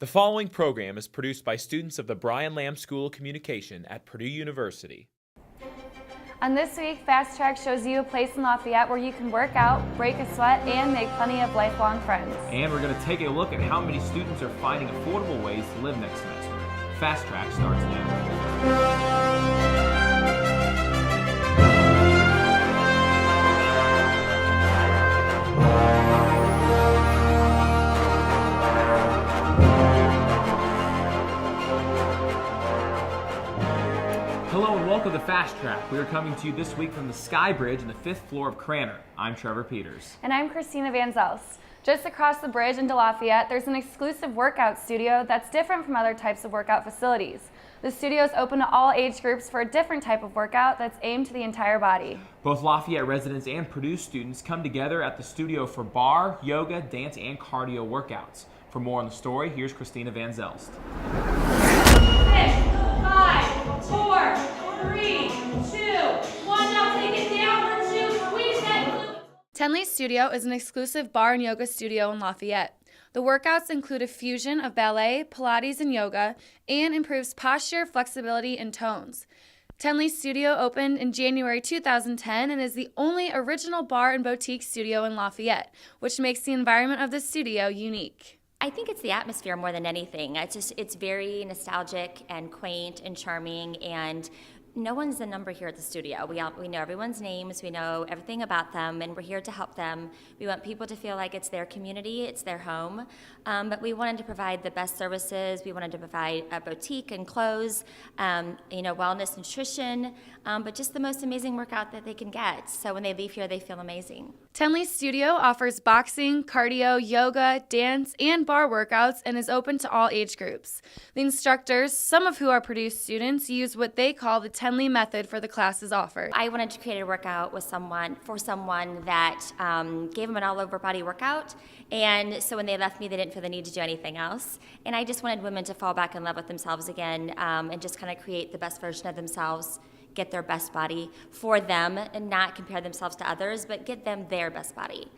The following program is produced by students of the Brian Lamb School of Communication at Purdue University. On this week, Fast Track shows you a place in Lafayette where you can work out, break a sweat, and make plenty of lifelong friends. And we're going to take a look at how many students are finding affordable ways to live next semester. Fast Track starts now. Hello and welcome to Fast Track. We are coming to you this week from the Sky Bridge on the 5th floor of Cranner. I'm Trevor Peters. And I'm Christina Van Zelst. Just across the bridge into Lafayette, there's an exclusive workout studio that's different from other types of workout facilities. The studio is open to all age groups for a different type of workout that's aimed to the entire body. Both Lafayette residents and Purdue students come together at the studio for bar, yoga, dance, and cardio workouts. For more on the story, here's Christina Van Zelst. 6, 5, 4, 3, 2, 1. Now take it down for 2. Squeeze that. Tenley's Studio is an exclusive bar and yoga studio in Lafayette. The workouts include a fusion of ballet, Pilates, and yoga, and improves posture, flexibility, and tones. Tenley's Studio opened in January 2010 and is the only original bar and boutique studio in Lafayette, which makes the environment of the studio unique. I think it's the atmosphere more than anything. It's very nostalgic and quaint and charming, and no one's the number here at the studio. We know everyone's names, we know everything about them, and we're here to help them. We want people to feel like it's their community, it's their home, but we wanted to provide the best services. We wanted to provide a boutique and clothes, wellness, nutrition, but just the most amazing workout that they can get. So when they leave here, they feel amazing. Tenley's Studio offers boxing, cardio, yoga, dance, and bar workouts and is open to all age groups. The instructors, some of who are Purdue students, use what they call the Tenley method for the classes offered. I wanted to create a workout for someone that gave them an all-over body workout, and so when they left me, they didn't feel the need to do anything else. And I just wanted women to fall back in love with themselves again, and just kind of create the best version of themselves, get their best body for them, and not compare themselves to others, but get them their best body.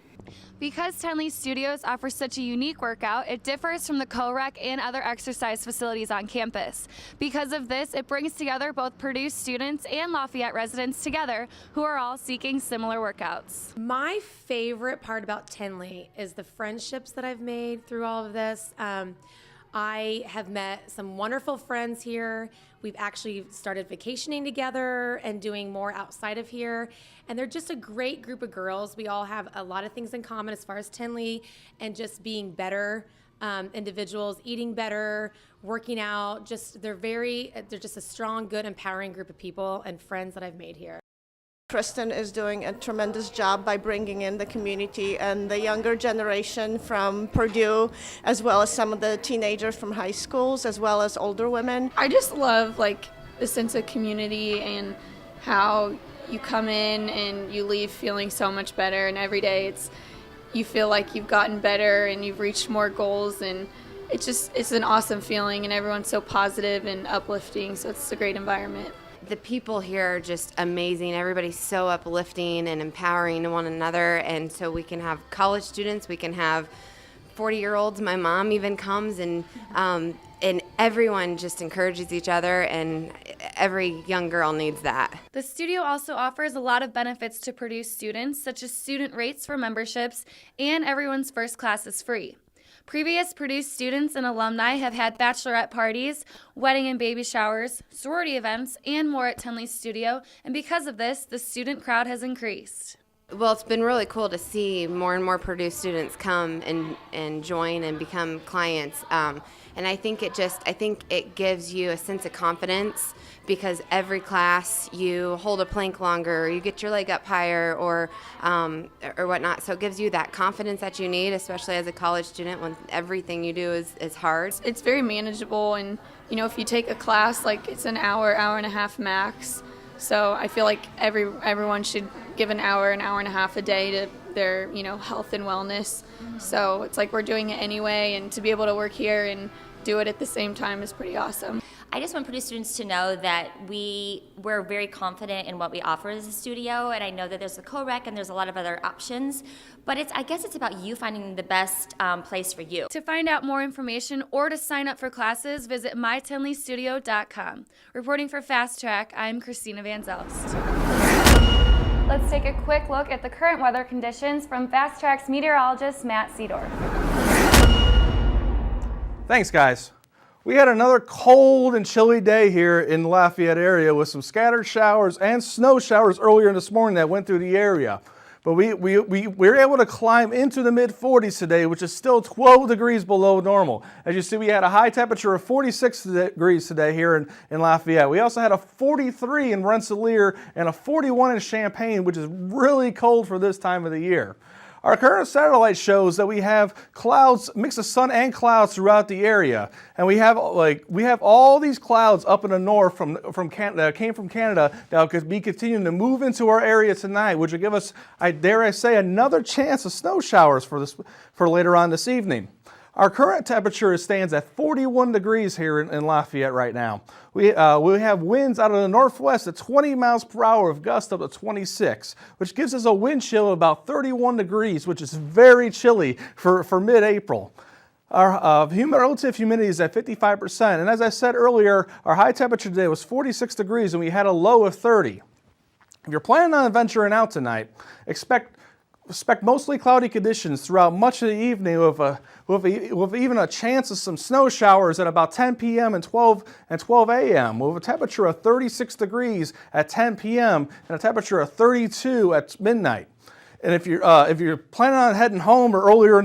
Because Tenley's Studios offer such a unique workout, it differs from the co-rec and other exercise facilities on campus. Because of this, it brings together both Purdue students and Lafayette residents together who are all seeking similar workouts. My favorite part about Tenley is the friendships that I've made through all of this. I have met some wonderful friends here. We've actually started vacationing together and doing more outside of here. And they're just a great group of girls. We all have a lot of things in common as far as Tenley and just being better individuals, eating better, working out. They're just a strong, good, empowering group of people and friends that I've made here. Kristen is doing a tremendous job by bringing in the community and the younger generation from Purdue, as well as some of the teenagers from high schools, as well as older women. I just love the sense of community and how you come in and you leave feeling so much better, and every day you feel like you've gotten better and you've reached more goals, and it's an awesome feeling, and everyone's so positive and uplifting, so it's a great environment. The people here are just amazing. Everybody's so uplifting and empowering to one another. And so we can have college students, we can have 40-year-olds. My mom even comes, and everyone just encourages each other, and every young girl needs that. The studio also offers a lot of benefits to Purdue students, such as student rates for memberships, and everyone's first class is free. Previous Purdue students and alumni have had bachelorette parties, wedding and baby showers, sorority events, and more at Tenley's Studio, and because of this, the student crowd has increased. Well, it's been really cool to see more and more Purdue students come and join and become clients. And I think it gives you a sense of confidence, because every class you hold a plank longer, or you get your leg up higher, or whatnot. So it gives you that confidence that you need, especially as a college student when everything you do is hard. It's very manageable, and if you take a class, it's an hour and a half max. So I feel like everyone should give an hour and a half a day to their, health and wellness. So it's like we're doing it anyway, and to be able to work here and do it at the same time is pretty awesome. I just want Purdue students to know that we're very confident in what we offer as a studio, and I know that there's a co-rec and there's a lot of other options, but I guess it's about you finding the best place for you. To find out more information or to sign up for classes, visit mytenleystudio.com. Reporting for Fast Track, I'm Christina Van Zelst. Let's take a quick look at the current weather conditions from Fast Track's meteorologist, Matt Seedorf. Thanks, guys. We had another cold and chilly day here in the Lafayette area with some scattered showers and snow showers earlier this morning that went through the area. But we were able to climb into the mid-40s today, which is still 12 degrees below normal. As you see, we had a high temperature of 46 degrees today here in Lafayette. We also had a 43 in Rensselaer and a 41 in Champaign, which is really cold for this time of the year. Our current satellite shows that we have clouds, mix of sun and clouds throughout the area, and we have all these clouds up in the north from Canada, that came from Canada, that will be continuing to move into our area tonight, which will give us, I dare say, another chance of snow showers for later on this evening. Our current temperature stands at 41 degrees here in Lafayette right now. We have winds out of the northwest at 20 miles per hour with gusts up to 26, which gives us a wind chill of about 31 degrees, which is very chilly for mid-April. Our relative humidity is at 55%, and as I said earlier, our high temperature today was 46 degrees and we had a low of 30. If you're planning on venturing out tonight, expect mostly cloudy conditions throughout much of the evening with even a chance of some snow showers at about 10 p.m. and 12 a.m. with a temperature of 36 degrees at 10 p.m. and a temperature of 32 at midnight. And if you're planning on heading home or later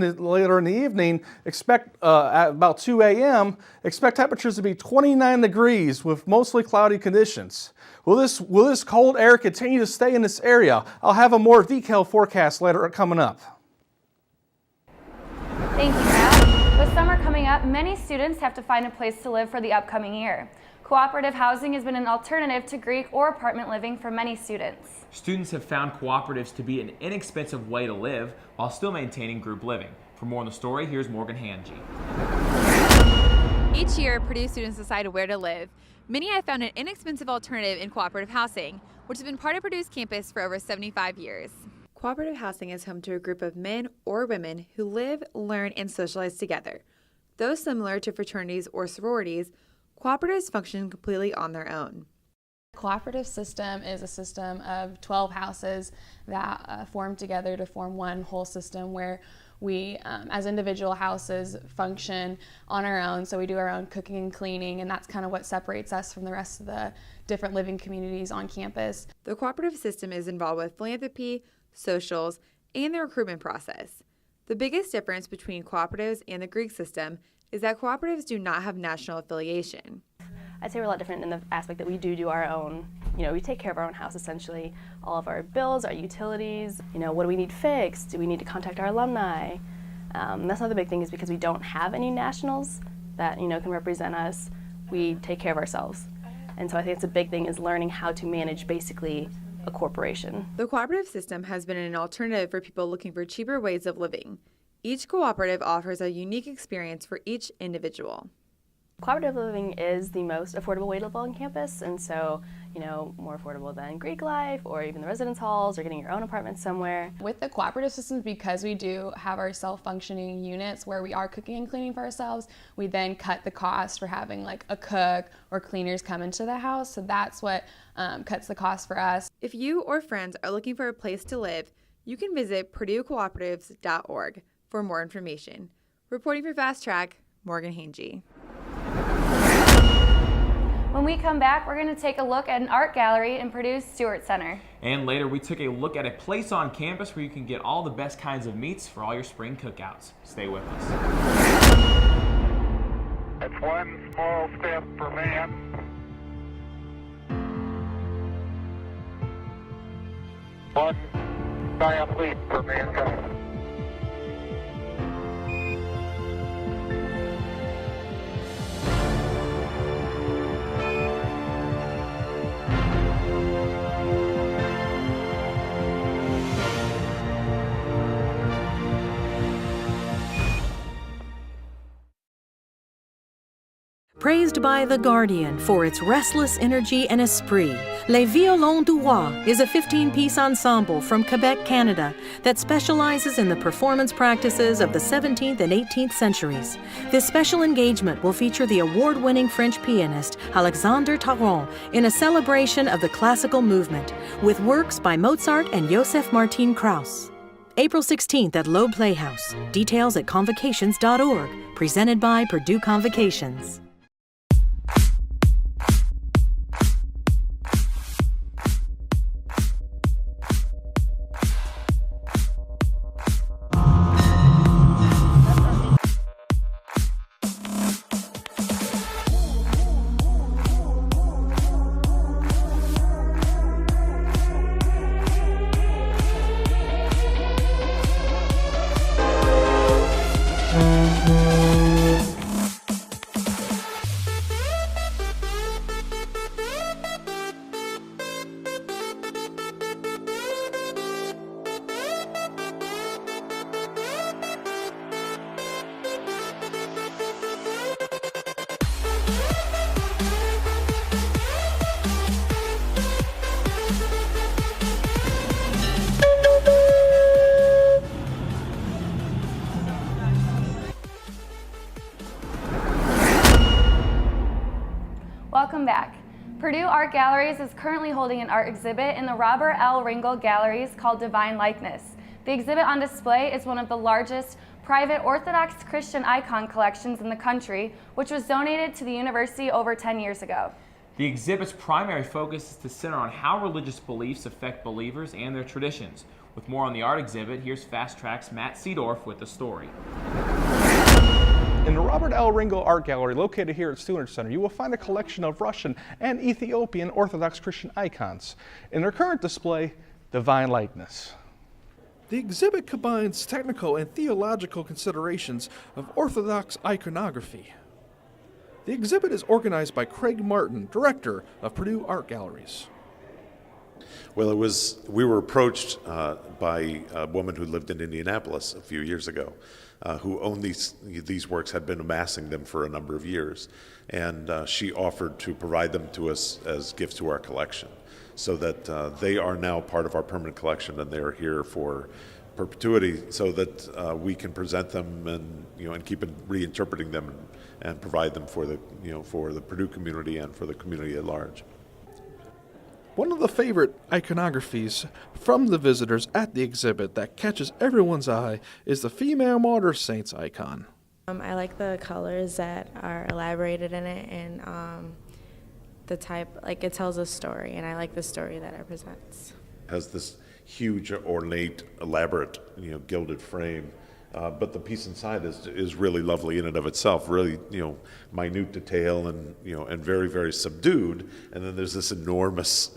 in the evening, expect at about 2 a.m. expect temperatures to be 29 degrees with mostly cloudy conditions. Will this cold air continue to stay in this area? I'll have a more detailed forecast later coming up. Thank you, Matt. With summer coming up, many students have to find a place to live for the upcoming year. Cooperative housing has been an alternative to Greek or apartment living for many students. Students have found cooperatives to be an inexpensive way to live while still maintaining group living. For more on the story, here's Morgan Hanji. Each year, Purdue students decide where to live. Many have found an inexpensive alternative in cooperative housing, which has been part of Purdue's campus for over 75 years. Cooperative housing is home to a group of men or women who live, learn, and socialize together. Though similar to fraternities or sororities, cooperatives function completely on their own. The cooperative system is a system of 12 houses that form together to form one whole system where we, as individual houses, function on our own. So we do our own cooking and cleaning, and that's kind of what separates us from the rest of the different living communities on campus. The cooperative system is involved with philanthropy, socials, and the recruitment process. The biggest difference between cooperatives and the Greek system is that cooperatives do not have national affiliation. I'd say we're a lot different in the aspect that we do our own, we take care of our own house essentially. All of our bills, our utilities, what do we need fixed? Do we need to contact our alumni? That's another big thing is because we don't have any nationals that, can represent us, we take care of ourselves. And so I think it's a big thing is learning how to manage basically a corporation. The cooperative system has been an alternative for people looking for cheaper ways of living. Each cooperative offers a unique experience for each individual. Cooperative living is the most affordable way to live on campus, and so, more affordable than Greek life or even the residence halls or getting your own apartment somewhere. With the cooperative systems, because we do have our self-functioning units where we are cooking and cleaning for ourselves, we then cut the cost for having like a cook or cleaners come into the house, so that's what cuts the cost for us. If you or friends are looking for a place to live, you can visit PurdueCooperatives.org for more information. Reporting for Fast Track, Morgan Hanji. When we come back, we're going to take a look at an art gallery in Purdue's Stewart Center. And later, we took a look at a place on campus where you can get all the best kinds of meats for all your spring cookouts. Stay with us. It's one small step for man, one giant leap for mankind. Praised by The Guardian for its restless energy and esprit, Les Violons du Roi is a 15-piece ensemble from Quebec, Canada, that specializes in the performance practices of the 17th and 18th centuries. This special engagement will feature the award-winning French pianist Alexandre Taron in a celebration of the classical movement, with works by Mozart and Joseph Martin Krauss. April 16th at Loeb Playhouse. Details at convocations.org. Presented by Purdue Convocations. Welcome back. Purdue Art Galleries is currently holding an art exhibit in the Robert L. Ringel Galleries called Divine Likeness. The exhibit on display is one of the largest private Orthodox Christian icon collections in the country, which was donated to the university over 10 years ago. The exhibit's primary focus is to center on how religious beliefs affect believers and their traditions. With more on the art exhibit, here's Fast Track's Matt Seedorf with the story. In the Robert L. Ringel Art Gallery, located here at Stewart Center, you will find a collection of Russian and Ethiopian Orthodox Christian icons. In their current display, Divine Likeness. The exhibit combines technical and theological considerations of Orthodox iconography. The exhibit is organized by Craig Martin, director of Purdue Art Galleries. Well, we were approached by a woman who lived in Indianapolis a few years ago, who owned these works, had been amassing them for a number of years, and she offered to provide them to us as gifts to our collection, so that they are now part of our permanent collection, and they're here for perpetuity, so that we can present them and keep reinterpreting them and provide them for the Purdue community and for the community at large. One of the favorite iconographies from the visitors at the exhibit that catches everyone's eye is the female martyr saints icon. I like the colors that are elaborated in it, and the type, it tells a story, and I like the story that it presents. It has this huge, ornate, elaborate, gilded frame. But the piece inside is really lovely in and of itself, really, minute detail and, and very, very subdued. And then there's this enormous,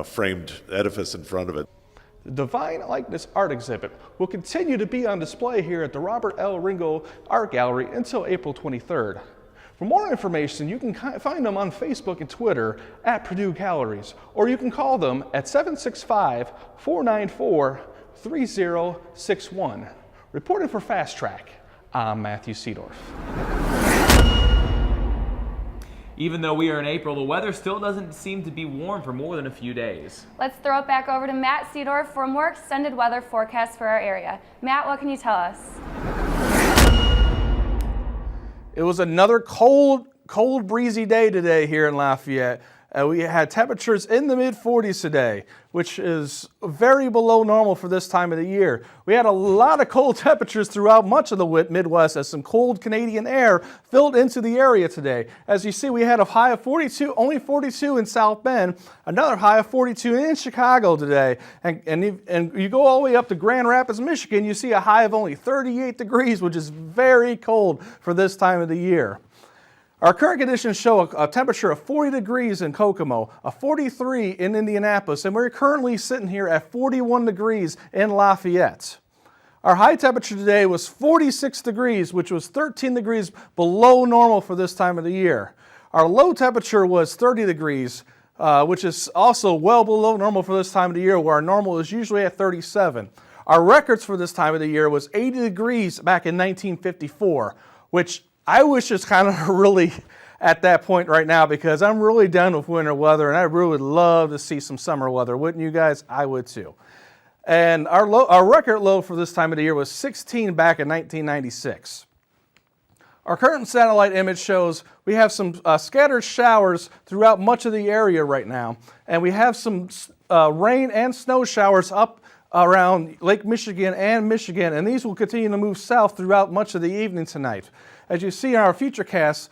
framed edifice in front of it. The Divine Likeness art exhibit will continue to be on display here at the Robert L. Ringel Art Gallery until April 23rd. For more information, you can find them on Facebook and Twitter at Purdue Galleries, or you can call them at 765-494-3061. Reporting for Fast Track, I'm Matthew Seedorf. Even though we are in April, the weather still doesn't seem to be warm for more than a few days. Let's throw it back over to Matt Seedorf for a more extended weather forecast for our area. Matt, what can you tell us? It was another cold, breezy day today here in Lafayette. We had temperatures in the mid-40s today, which is very below normal for this time of the year. We had a lot of cold temperatures throughout much of the Midwest as some cold Canadian air filled into the area today. As you see, we had a high of 42, only 42 in South Bend, another high of 42 in Chicago today. And you go all the way up to Grand Rapids, Michigan, you see a high of only 38 degrees, which is very cold for this time of the year. Our current conditions show a temperature of 40 degrees in Kokomo, a 43 in Indianapolis, and we're currently sitting here at 41 degrees in Lafayette. Our high temperature today was 46 degrees, which was 13 degrees below normal for this time of the year. Our low temperature was 30 degrees, which is also well below normal for this time of the year, where our normal is usually at 37. Our records for this time of the year was 80 degrees back in 1954, which I wish it's kind of really at that point right now because I'm really done with winter weather and I really would love to see some summer weather. Wouldn't you guys? I would too. And our record low for this time of the year was 16 back in 1996. Our current satellite image shows we have some scattered showers throughout much of the area right now, and we have some rain and snow showers up around Lake Michigan, and these will continue to move south throughout much of the evening tonight. As you see in our futurecast,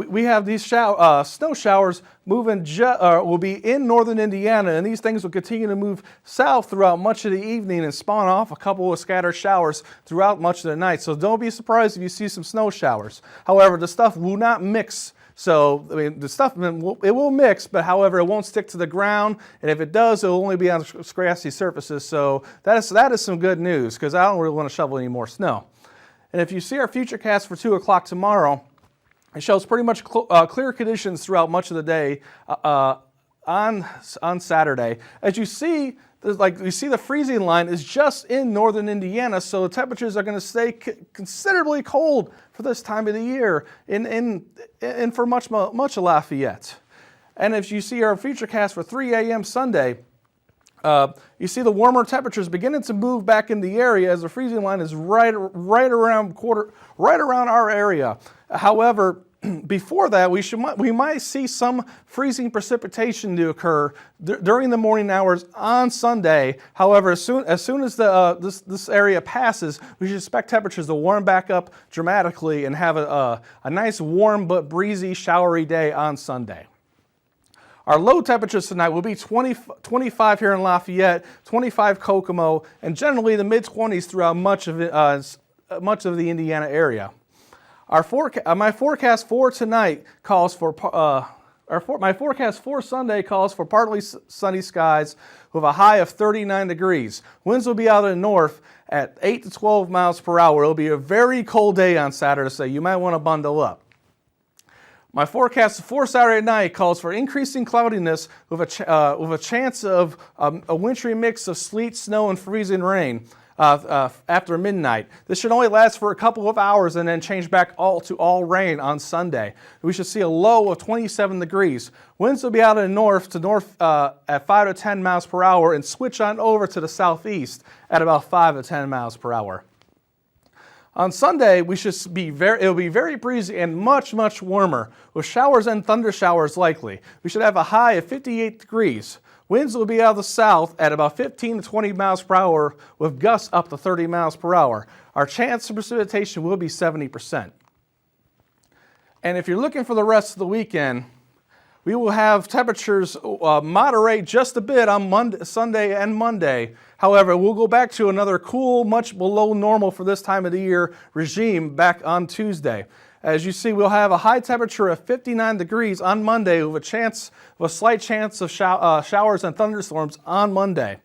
we have these snow showers moving will be in northern Indiana, and these things will continue to move south throughout much of the evening and spawn off a couple of scattered showers throughout much of the night. So don't be surprised if you see some snow showers. However, the stuff will not mix. So, I mean, the stuff, it will mix, but however, it won't stick to the ground, and if it does, it will only be on grassy surfaces. So that is some good news, because I don't really want to shovel any more snow. And if you see our futurecast for 2 o'clock tomorrow, it shows pretty much clear conditions throughout much of the day on Saturday. As you see, you see the freezing line is just in northern Indiana, so the temperatures are going to stay considerably cold for this time of the year in for much of Lafayette. And if you see our futurecast for 3 a.m. Sunday, you see the warmer temperatures beginning to move back in the area as the freezing line is right around our area. However, before that, we might see some freezing precipitation to occur during the morning hours on Sunday. However, as soon as this area passes, we should expect temperatures to warm back up dramatically and have a nice warm but breezy, showery day on Sunday. Our low temperatures tonight will be 25 here in Lafayette, 25 Kokomo, and generally the mid-20s throughout much of the Indiana area. My forecast for tonight calls for my forecast for Sunday calls for partly sunny skies with a high of 39 degrees. Winds will be out of the north at 8 to 12 miles per hour. It'll be a very cold day on Saturday, so you might want to bundle up. My forecast for Saturday night calls for increasing cloudiness with a chance of a wintry mix of sleet, snow, and freezing rain after midnight. This should only last for a couple of hours and then change back to all rain on Sunday. We should see a low of 27 degrees. Winds will be out of the north at 5 to 10 miles per hour and switch on over to the southeast at about 5 to 10 miles per hour. On Sunday, it will be very breezy and much warmer, with showers and thunder showers likely. We should have a high of 58 degrees. Winds will be out of the south at about 15 to 20 miles per hour, with gusts up to 30 miles per hour. Our chance of precipitation will be 70%. And if you're looking for the rest of the weekend, we will have temperatures moderate just a bit on Sunday and Monday. However, we'll go back to another cool, much below normal for this time of the year regime back on Tuesday. As you see, we'll have a high temperature of 59 degrees on Monday with a slight chance of showers and thunderstorms on Monday.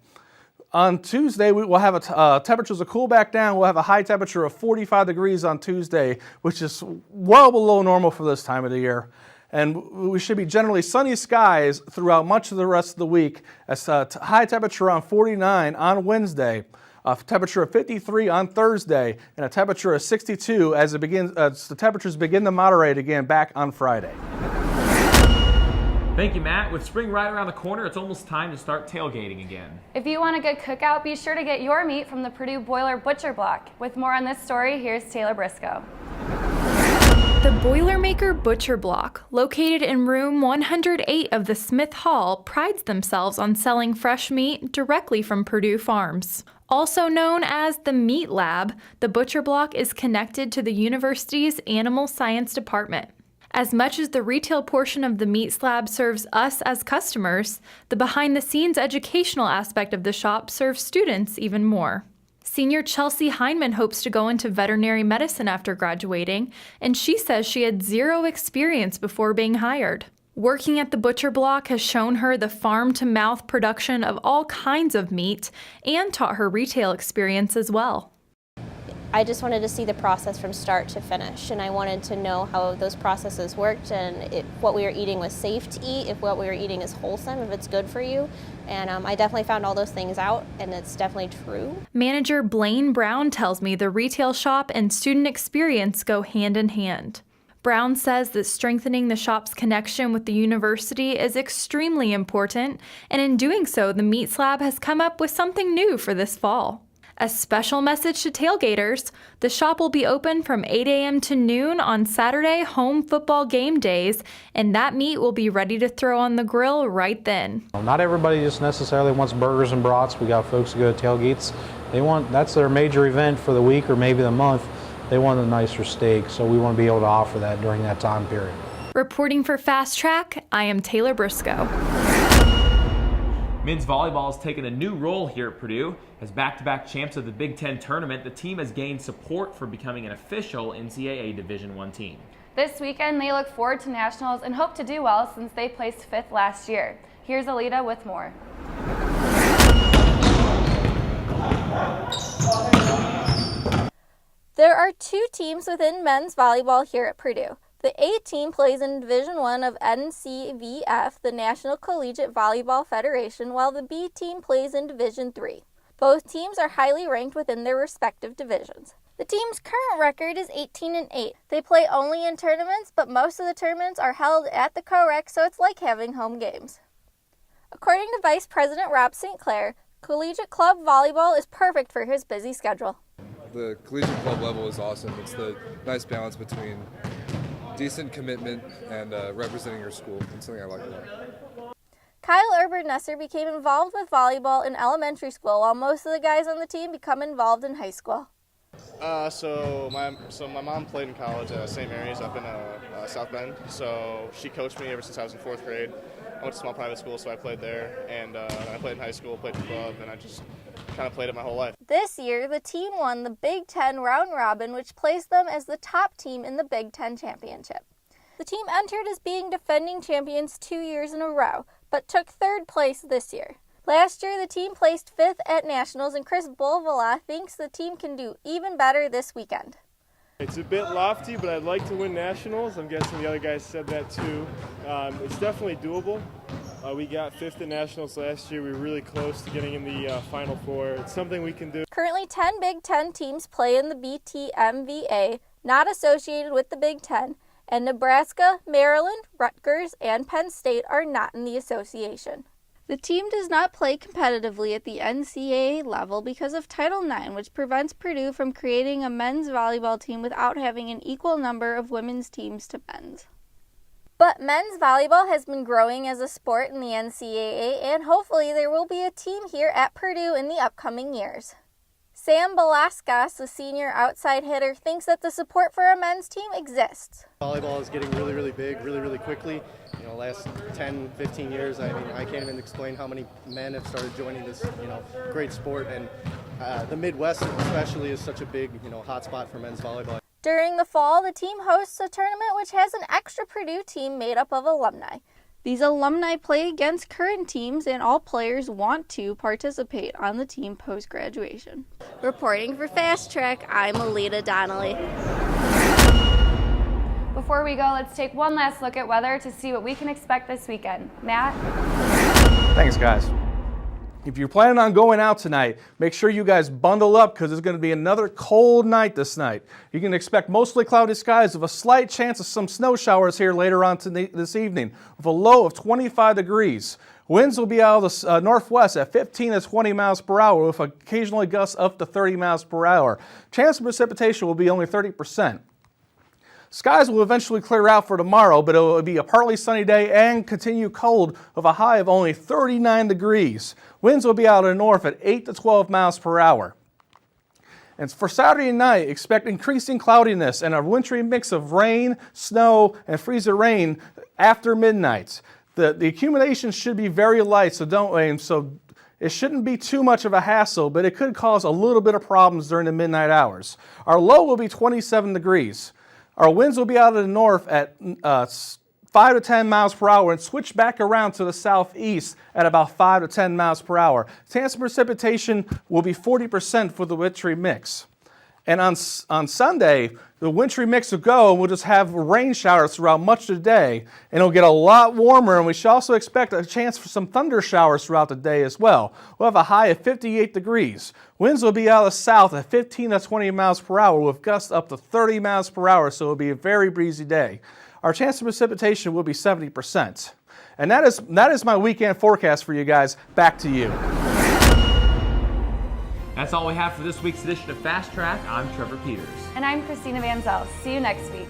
On Tuesday, we will have temperatures will cool back down. We'll have a high temperature of 45 degrees on Tuesday, which is well below normal for this time of the year. And we should be generally sunny skies throughout much of the rest of the week. High temperature on 49 on Wednesday, a temperature of 53 on Thursday, and a temperature of 62 as the temperatures begin to moderate again back on Friday. Thank you, Matt. With spring right around the corner, it's almost time to start tailgating again. If you want a good cookout, be sure to get your meat from the Purdue Boiler Butcher Block. With more on this story, here's Taylor Briscoe. The Boilermaker Butcher Block, located in room 108 of the Smith Hall, prides themselves on selling fresh meat directly from Purdue farms. Also known as the Meat Lab, the Butcher Block is connected to the university's Animal Science Department. As much as the retail portion of the Meat Slab serves us as customers, the behind-the-scenes educational aspect of the shop serves students even more. Senior Chelsea Heineman hopes to go into veterinary medicine after graduating, and she says she had zero experience before being hired. Working at the Butcher Block has shown her the farm-to-mouth production of all kinds of meat and taught her retail experience as well. I just wanted to see the process from start to finish, and I wanted to know how those processes worked, and if what we were eating was safe to eat, if what we were eating is wholesome, if it's good for you. And I definitely found all those things out, and it's definitely true. Manager Blaine Brown tells me the retail shop and student experience go hand in hand. Brown says that strengthening the shop's connection with the university is extremely important, and in doing so, the Meats Lab has come up with something new for this fall. A special message to tailgaters: the shop will be open from 8 a.m. to noon on Saturday home football game days, and that meat will be ready to throw on the grill right then. Not everybody just necessarily wants burgers and brats. We got folks who go to tailgates. That's their major event for the week or maybe the month. They want a nicer steak, so we want to be able to offer that during that time period. Reporting for Fast Track, I am Taylor Briscoe. Men's volleyball has taken a new role here at Purdue. As back-to-back champs of the Big Ten tournament, the team has gained support for becoming an official NCAA Division I team. This weekend, they look forward to nationals and hope to do well since they placed 5th last year. Here's Alita with more. There are 2 teams within men's volleyball here at Purdue. The A team plays in Division I of NCVF, the National Collegiate Volleyball Federation, while the B team plays in Division III. Both teams are highly ranked within their respective divisions. The team's current record is 18-8. They play only in tournaments, but most of the tournaments are held at the Co-Rec, so it's like having home games. According to Vice President Rob St. Clair, collegiate club volleyball is perfect for his busy schedule. The collegiate club level is awesome. It's the nice balance between decent commitment and representing your school. It's something I like a lot. Kyle Urban-Nesser became involved with volleyball in elementary school, while most of the guys on the team become involved in high school. So my mom played in college at St. Mary's up in South Bend. So she coached me ever since I was in 4th grade. I went to small private school, so I played there. And I played in high school, played in club, and I just kind of played it my whole life. This year, the team won the Big Ten Round Robin, which placed them as the top team in the Big Ten Championship. The team entered as being defending champions 2 years in a row, but took 3rd place this year. Last year, the team placed 5th at Nationals, and Chris Bolvala thinks the team can do even better this weekend. It's a bit lofty, but I'd like to win Nationals. I'm guessing the other guys said that too. It's definitely doable. We got 5th at Nationals last year. We were really close to getting in the Final Four. It's something we can do. Currently, 10 Big Ten teams play in the BTMVA, not associated with the Big Ten, and Nebraska, Maryland, Rutgers, and Penn State are not in the association. The team does not play competitively at the NCAA level because of Title IX, which prevents Purdue from creating a men's volleyball team without having an equal number of women's teams to men's. But men's volleyball has been growing as a sport in the NCAA, and hopefully there will be a team here at Purdue in the upcoming years. Sam Velasquez, the senior outside hitter, thinks that the support for a men's team exists. Volleyball is getting really, really big, really quickly. Last 10, 15 years, I can't even explain how many men have started joining this, great sport. And the Midwest especially is such a big, hot spot for men's volleyball. During the fall, the team hosts a tournament which has an extra Purdue team made up of alumni. These alumni play against current teams, and all players want to participate on the team post-graduation. Reporting for Fast Track, I'm Alita Donnelly. Before we go, let's take one last look at weather to see what we can expect this weekend. Matt? Thanks, guys. If you're planning on going out tonight, make sure you guys bundle up because it's going to be another cold night this night. You can expect mostly cloudy skies with a slight chance of some snow showers here later on this evening with a low of 25 degrees. Winds will be out of the northwest at 15 to 20 miles per hour with occasionally gusts up to 30 miles per hour. Chance of precipitation will be only 30%. Skies will eventually clear out for tomorrow, but it will be a partly sunny day and continue cold with a high of only 39 degrees. Winds will be out of the north at 8 to 12 miles per hour. And for Saturday night, expect increasing cloudiness and a wintry mix of rain, snow, and freezer rain after midnight. The accumulation should be very light, so it shouldn't be too much of a hassle, but it could cause a little bit of problems during the midnight hours. Our low will be 27 degrees. Our winds will be out of the north at 5 to 10 miles per hour and switch back around to the southeast at about 5 to 10 miles per hour. Chance of precipitation will be 40% for the wintry mix. And on Sunday, the wintry mix will go, and we'll just have rain showers throughout much of the day. And it'll get a lot warmer, and we should also expect a chance for some thunder showers throughout the day as well. We'll have a high of 58 degrees. Winds will be out of the south at 15 to 20 miles per hour with gusts up to 30 miles per hour, so it'll be a very breezy day. Our chance of precipitation will be 70%. And that is my weekend forecast for you guys. Back to you. That's all we have for this week's edition of Fast Track. I'm Trevor Peters. And I'm Christina Van Zell. See you next week.